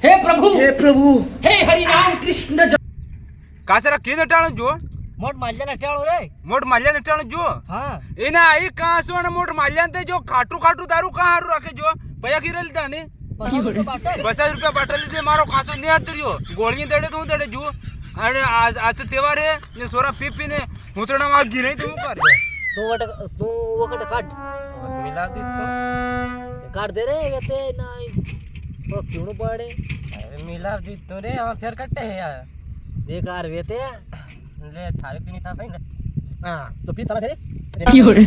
हे प्रभु हे हरि राम कृष्ण કાચરા કે નટાણો જો મોટ માલ્યાના ટાળો રે મોટ માલ્યા નટાણો જો હા એના આઈ કાસો અને મોટ માલ્યા તે જો ખાટું ખાટું દારૂ કા હારું રાખે જો પયા ખીરે લીધા ને 50 રૂપિયા બાટલ 50 રૂપિયા બાટલ લીધે મારો ખાસો ને આતર્યો ગોળીએ દડે તો હું દડે જો અને આજ તો તહેવાર હે ને સોરા પીપી ને મૂતરણા માં ઘી નહીં તો હું કર તું વખત કાઢ मिला दी तो કાઢ દે રે તે ના તો ક્યુણું પડે अरे मिला दी तो रे हम फेर कट्टे है यार દે કાર વેતે ले थारे पीनी था भाई ना હા તો પી ચાલા ફેરે Fiore.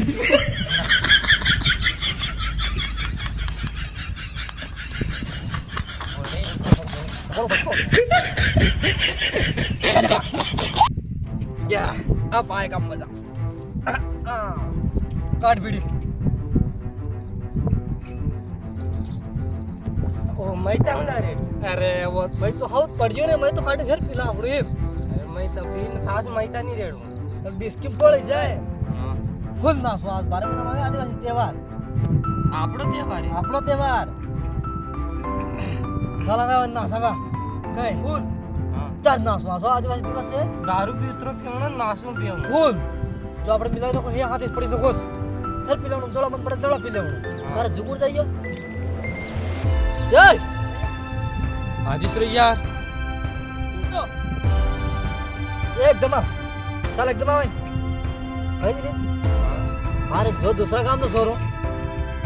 क्या अब आएगा मजा काट बीड़ी ओ मैं चांगला रे अरे वो मैं तो हाउस पड़ गयो रे मैं तो काटे घर पीला पड़े अरे मैं तो पीन खास मैता नहीं रेड़ू अब बिस्किट पड़ जाए फुल ना स्वाद बारे में हमारे आदिवासी त्योहार આપણો તહેવાર હે આપણો તહેવાર સાલા કા ના સાલા કઈ ફૂલ હા ચાર ના સ્વાદ આદિવાસી દિવસ છે દારૂ પી ઉતરો કેવણો નાસું પીવું ફૂલ જો આપણે મિલાય તો હે હાથે પડી નકોસ ફેર પીલાનું જળા મન પડે જળા પી લેવાનું તારે જુગુર જઈયો જય હાજી શ્રેયા एकदम चल एकदम भाई कहीं दीदी अरे जो दूसरा काम तो सोरो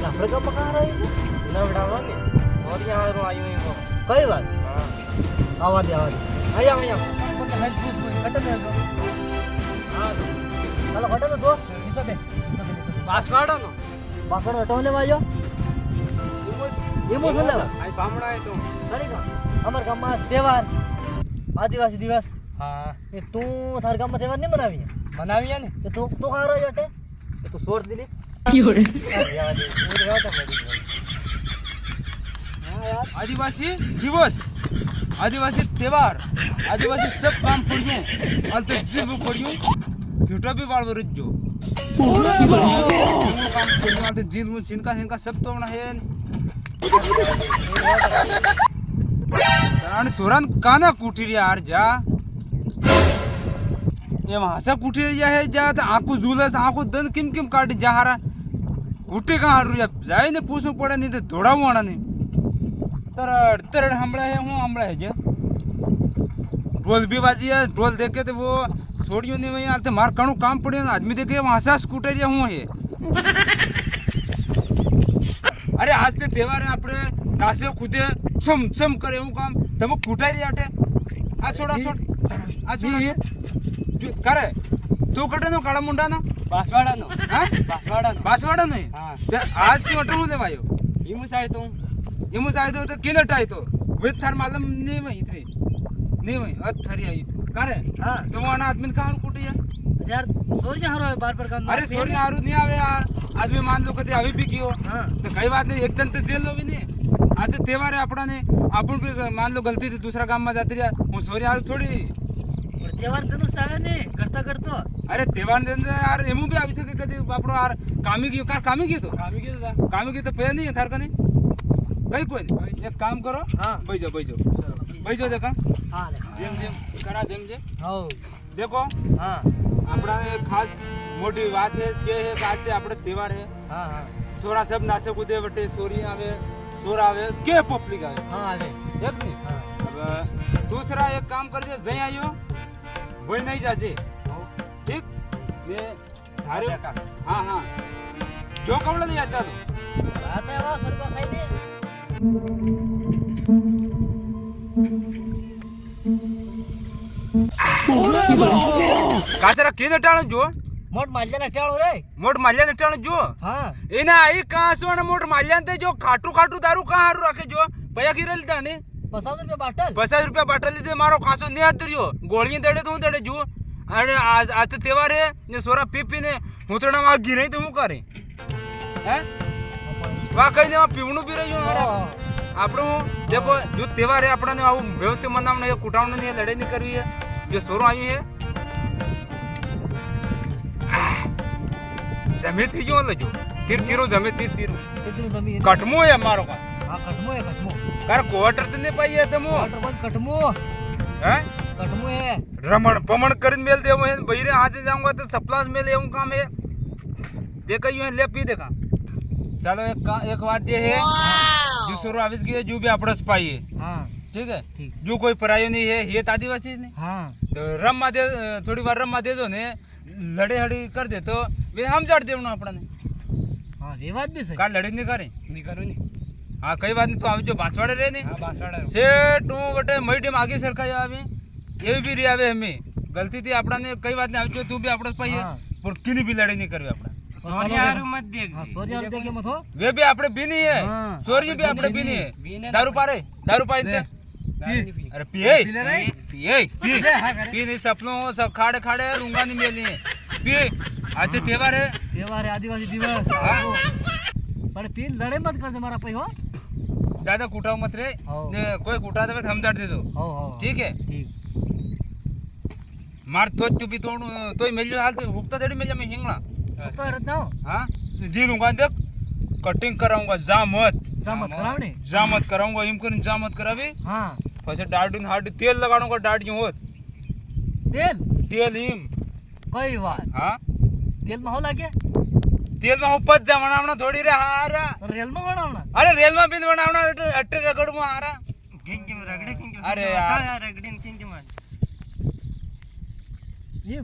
આપણે કામ કहाँ रही है નવડાવો ને સોરી આરો આયો એકો कई बात હા आवा दे आया तो हेड पुश में कट दे दो હા चलो हटो तो दो हिसाब है પાસવાડાનો पासवर्ड हटाओ ले भाइयों इमोशन ले આઈ બામણા હે તો खड़ी का हमार गांव में त्योहार आदिवासी दिवस હા ये तू थार गांव में त्योहार नहीं मनावी है મનાવ્યા ને तो तू कहाँ रही हटे तो सोच दिली Fiore. રેવા દે હું રેવા તો મરી ગયો हाँ यार आदिवासी दिवस आदिवासी त्योहार आदिवासी सब काम पड़ियो और तो जीव पड़ियो झूठा भी बाल वरज जो काम पड़ियो तो जीव मु सिनका हिनका सब तो ना है आणि सोरान काना कुटी यार जा ये भाषा कुटी या है जा तो आंखों झूलस आंखों दन किम किम काट जा हारा कुटे कहाँ हरू या जाए ने पूछो पड़े नहीं तो दौड़ावू आना नहीं तरड़ तरड़ हमला है हूँ हमला है जो ढोल भी बाजी है ढोल देखे तो वो छोड़ियो नहीं वहीं आते मार कणु काम पड़े आदमी देखे वहाँ से स्कूटर या हूँ है अरे आज ते त्योहार है अपने नाचे कूदे छम छम करे हूँ काम तब कूटाई आटे आ छोड़ा छोड़ आ छोड़ा करे तू कटे नो काला मुंडा नो પાસવાડાનો हाँ પાસવાડાનો बासवाड़ा नहीं હા ते आज तू अटू ले भाइयो ઈ મુસાય તો ये मुझे तो किन टाई तो विद थार मालूम नहीं वही इतनी नहीं वही अत थारी आई करे हाँ तो वो आना आदमी कहाँ कुटी है यार सोरी हरो बार बार काम अरे सॉरी यार नहीं आवे यार आदमी मान लो कभी अभी भी कियो हाँ तो कई बात नहीं एक दिन तो जेल लो भी नहीं आज तो त्योहार है अपना ने अपन भी मान लो गलती थी दूसरा काम में जाती रहा हूँ सॉरी यार थोड़ी त्योहार तनु सावे ने करता करतो अरे त्योहार दिन यार एमू भी अभी से कभी अपनो यार कामी की कार कामी की तो કામી કીધું તા कामी की तो पे नहीं है थार का नहीं कहीं कोई नहीं एक काम करो हाँ बैठ जाओ देखा हाँ देखा જેમ જેમ કરા જેમ જેમ हो देखो हाँ આપણા એક ખાસ મોટી વાત છે જે છે કે આજથી આપણે તહેવાર છે हाँ हाँ સોરા સબ નાસે કૂદે વટે સોરી આવે સોર આવે કે પબ્લિક આવે हाँ आवे એક નહીં हाँ હવે दूसरा एक काम કરજે જઈ આવ્યો ભઈ નહીં જાજે ઠીક ને ધારે હા હા જો કવળે નહીં आता तो आता है वो सड़का खाई दे કાચરા કે નટાણો જો મોટ માલ્યાના ટાળો રે મોટ માલ્યા નટાણો જો हाँ એના આઈ કાસો અને મોટ માલ્યા તે જો ખાટું ખાટું દારૂ કા હારું રાખે જો પયા ખીરે લીધા ને 50 રૂપિયા બાટલ 50 રૂપિયા બાટલ લીધે મારો ખાસો ને આદર્યો ગોળીએ દડે તો હું દડે જો અને આજ તો તહેવાર હે ને સોરા પીપી ને મૂતરણા માં ઘી નહીં તો હું કરે હે વા કઈ ને પીવણું પી રહ્યું મારા આપણું देखो जो त्योहार है अपना ने आવું વ્યવસ્થિત મનાવને એ કુટાવને ને લડાઈ નહીં કરવી है जो सोरो आई है जमे थी जो लजो तीर जमे तीर कितनी जमीन कटमो है मारो का हाँ कटमो है कटमो कार क्वार्टर तो नहीं पाई है तुम वाटर बंद कटमो हैं कटमो है रमण पमण कर मेल दे मैं बहिरे आज जाऊंगा तो सप्लास में ले काम है देखा यूं ले पी देखा चलो एक बात ये है जो शुरू आविस की है जो भी आपड़स पाई है हाँ ठीक है ठीक जो कोई परायो नहीं है ये आदिवासी नहीं हाँ तो रम्मा दे थोड़ी बार रम्मा दे जो ने लड़े हड़ी कर दे तो वे हम जड़ देवना अपना ने हाँ ये बात भी सही का लड़ी नहीं करे नहीं करो नहीं हाँ कई बात नहीं तो हम जो बांसवाड़े रहे ने हाँ बांसवाड़ा है। से टू बटे मई टीम आगे सरका आवे ये भी री आवे हमें गलती थी अपना ने कई बात नहीं जो तू भी आपड़स पाई है हाँ। पर किनी भी लड़ाई नहीं करवे अपना सोनियारू मत देख हाँ सोनिया और देखे मत हो वे भी आपड़े भी नहीं है हाँ। सोरी भी आपड़े भी नहीं है दारू पारे दारू पाई ले। अरे पिए पी ले रहे? पिए पी ले, हाँ करे। पी नहीं सपनों सब खाड़े खाड़े रूंगा नहीं मिलनी है पी आज तो त्योहार है त्योहार है आदिवासी दिवस हाँ। पर पी लड़े मत कर हमारा पै हो ज्यादा कूटाओ मत रे हाँ। ने कोई कूटा देवे तो हम जड़ दे दो हो ठीक है ठीक मार तो चुपी तोड़ तो मिल जो हाल तो भुगता देड़ी मिल जा मैं हिंगना तो रत ना हाँ जी लूंगा देख कटिंग कराऊंगा जा मत मत करावणे जामत कराऊंगा इम कर जामत करावे हाँ फसे डाडून हाड तेल लगाऊंगा डाड यूं होत तेल तेल इम कई बात हाँ तेल में हो लागे तेल में उपज जा बनावना थोड़ी रे हारा रेल में बनावना अरे रेल में बिंद बनावना अट्टे रगड़ में हारा किंग रगड़े किंग अरे यार रगड़े किंग मार ये